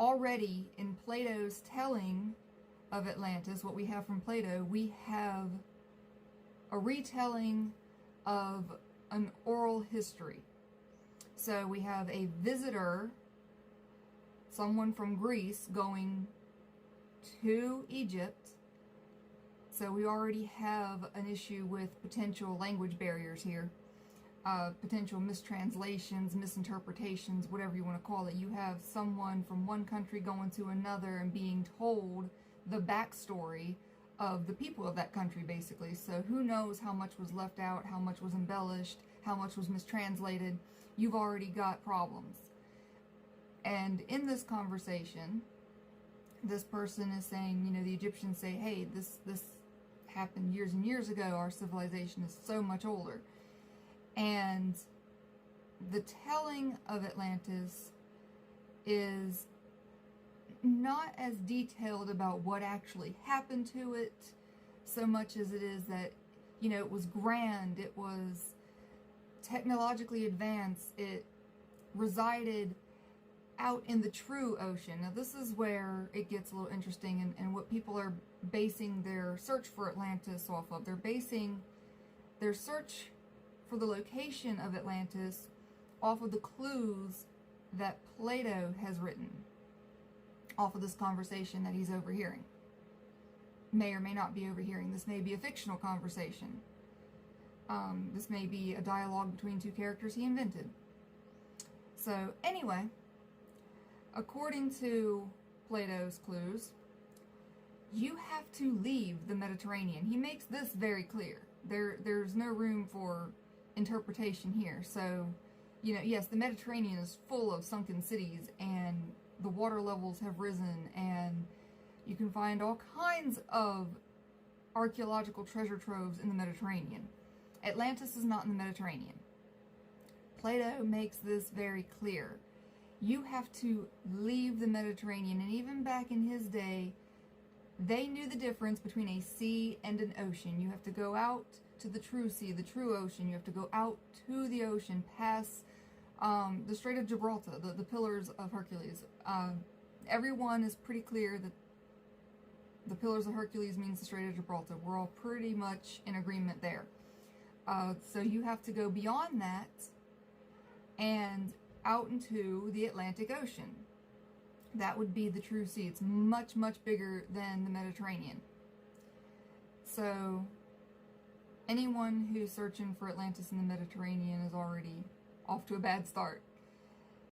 already in Plato's telling of Atlantis, what we have from Plato, we have a retelling of an oral history. So we have a visitor, someone from Greece, going to Egypt. So we already have an issue with potential language barriers here. Potential mistranslations, misinterpretations, whatever you want to call it. You have someone from one country going to another and being told the backstory of the people of that country, basically. So who knows how much was left out, how much was embellished, how much was mistranslated. You've already got problems. And in this conversation, this person is saying, you know, the Egyptians say, hey, this happened years and years ago. Our civilization is so much older. And the telling of Atlantis is not as detailed about what actually happened to it, so much as it is that, you know, it was grand, it was technologically advanced, it resided out in the true ocean. Now this is where it gets a little interesting, and what people are basing their search for Atlantis off of. They're basing their search for the location of Atlantis off of the clues that Plato has written, off of this conversation that he's overhearing. May or may not be overhearing. This may be a fictional conversation. This may be a dialogue between two characters he invented. So anyway, according to Plato's clues, you have to leave the Mediterranean. He makes this very clear. There's no room for interpretation here. So, you know, yes, the Mediterranean is full of sunken cities, and the water levels have risen, and you can find all kinds of archaeological treasure troves in the Mediterranean. Atlantis is not in the Mediterranean. Plato makes this very clear. You have to leave the Mediterranean, and even back in his day, they knew the difference between a sea and an ocean. You have to go out to the true sea, the true ocean. You have to go out to the ocean, past the Strait of Gibraltar, the Pillars of Hercules. Everyone is pretty clear that the Pillars of Hercules means the Strait of Gibraltar. We're all pretty much in agreement there. So you have to go beyond that and out into the Atlantic Ocean. That would be the true sea. It's much, much bigger than the Mediterranean. So anyone who's searching for Atlantis in the Mediterranean is already off to a bad start.